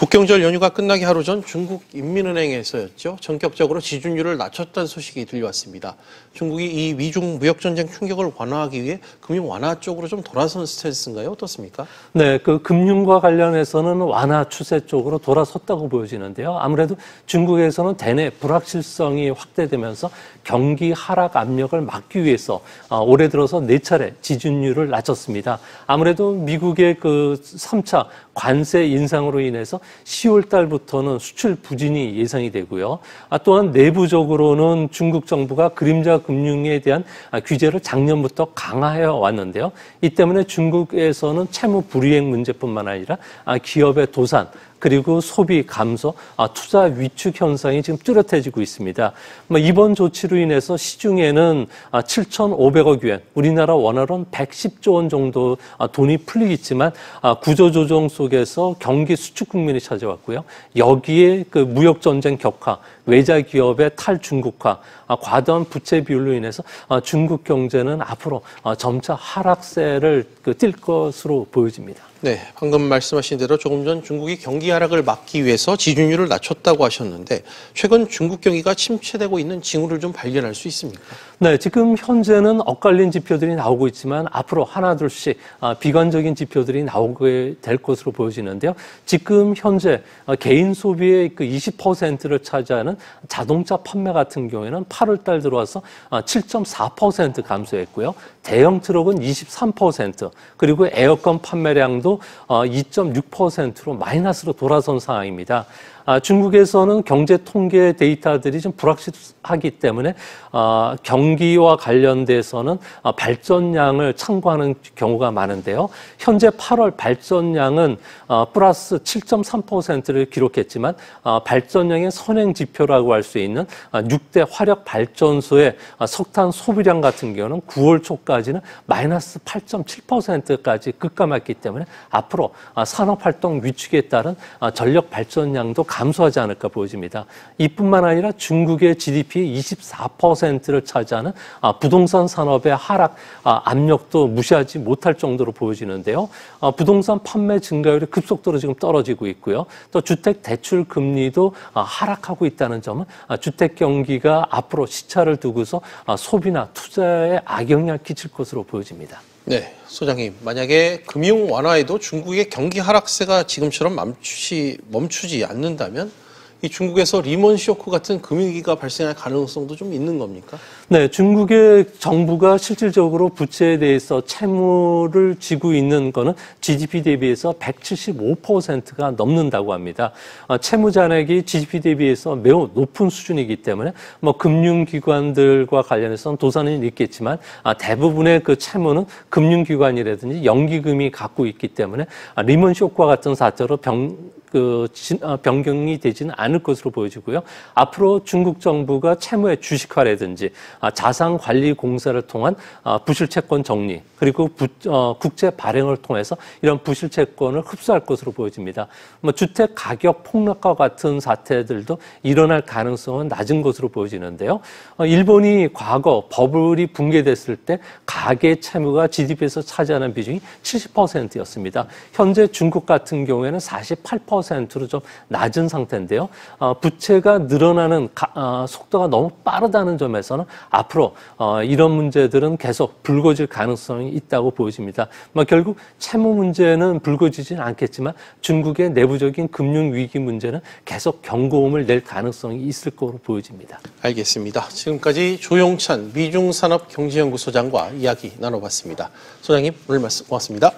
국경절 연휴가 끝나기 하루 전 중국 인민은행에서였죠. 전격적으로 지준율을 낮췄다는 소식이 들려왔습니다. 중국이 이 미중 무역전쟁 충격을 완화하기 위해 금융 완화 쪽으로 좀 돌아선 스탠스인가요? 어떻습니까? 네, 금융과 관련해서는 완화 추세 쪽으로 돌아섰다고 보여지는데요. 아무래도 중국에서는 대내 불확실성이 확대되면서 경기 하락 압력을 막기 위해서 올해 들어서 4차례 지준율을 낮췄습니다. 아무래도 미국의 3차 관세 인상으로 인해서 10월 달부터는 수출 부진이 예상이 되고요. 또한 내부적으로는 중국 정부가 그림자 금융에 대한 규제를 작년부터 강화해 왔는데요. 이 때문에 중국에서는 채무 불이행 문제뿐만 아니라 기업의 도산, 그리고 소비 감소, 투자 위축 현상이 지금 뚜렷해지고 있습니다. 이번 조치로 인해서 시중에는 7,500억 유엔, 우리나라 원화로는 110조 원 정도 돈이 풀리겠지만 구조조정 속에서 경기 수축 국면이 찾아왔고요. 여기에 무역 전쟁 격화, 외자 기업의 탈중국화, 과도한 부채 비율로 인해서 중국 경제는 앞으로 점차 하락세를 띌 것으로 보여집니다. 네, 방금 말씀하신 대로 조금 전 중국이 경기 하락을 막기 위해서 지준율을 낮췄다고 하셨는데 최근 중국 경기가 침체되고 있는 징후를 좀 발견할 수 있습니까? 네, 지금 현재는 엇갈린 지표들이 나오고 있지만 앞으로 하나둘씩 비관적인 지표들이 나오게 될 것으로 보여지는데요. 지금 현재 개인 소비의 20%를 차지하는 자동차 판매 같은 경우에는 8월 달 들어와서 7.4% 감소했고요. 대형 트럭은 23%, 그리고 에어컨 판매량도 2.6%로 마이너스로 돌아선 상황입니다. 중국에서는 경제 통계 데이터들이 좀 불확실하기 때문에 경기와 관련돼서는 발전량을 참고하는 경우가 많은데요. 현재 8월 발전량은 플러스 7.3%를 기록했지만 발전량의 선행 지표라고 할 수 있는 6대 화력 발전소의 석탄 소비량 같은 경우는 9월 초까지는 마이너스 8.7%까지 급감했기 때문에 앞으로 산업활동 위축에 따른 전력 발전량도 감소하지 않을까 보여집니다. 이뿐만 아니라 중국의 GDP의 24%를 차지하는 부동산 산업의 하락 압력도 무시하지 못할 정도로 보여지는데요. 부동산 판매 증가율이 급속도로 지금 떨어지고 있고요. 또 주택 대출 금리도 하락하고 있다는 점은 주택 경기가 앞으로 시차를 두고서 소비나 투자에 악영향을 끼칠 것으로 보여집니다. 네, 소장님, 만약에 금융 완화에도 중국의 경기 하락세가 지금처럼 멈추지 않는다면 이 중국에서 리먼 쇼크 같은 금융위기가 발생할 가능성도 좀 있는 겁니까? 네, 중국의 정부가 실질적으로 부채에 대해서 채무를 지고 있는 거는 GDP 대비해서 175%가 넘는다고 합니다. 채무 잔액이 GDP 대비해서 매우 높은 수준이기 때문에 금융기관들과 관련해서는 도산은 있겠지만 대부분의 채무는 금융기관이라든지 연기금이 갖고 있기 때문에 리먼 쇼크와 같은 사태로 변경이 되지는 않을 것으로 보여지고요. 앞으로 중국 정부가 채무의 주식화라든지 자산관리공사를 통한 부실채권 정리, 그리고 국제 발행을 통해서 이런 부실채권을 흡수할 것으로 보여집니다. 주택 가격 폭락과 같은 사태들도 일어날 가능성은 낮은 것으로 보여지는데요. 일본이 과거 버블이 붕괴됐을 때 가계 채무가 GDP에서 차지하는 비중이 70%였습니다. 현재 중국 같은 경우에는 48%로 좀 낮은 상태인데요. 부채가 늘어나는 속도가 너무 빠르다는 점에서는 앞으로 이런 문제들은 계속 불거질 가능성이 있다고 보여집니다. 결국 채무 문제는 불거지지는 않겠지만 중국의 내부적인 금융위기 문제는 계속 경고음을 낼 가능성이 있을 것으로 보여집니다. 알겠습니다. 지금까지 조용찬 미중산업경제연구소장과 이야기 나눠봤습니다. 소장님, 오늘 말씀 고맙습니다.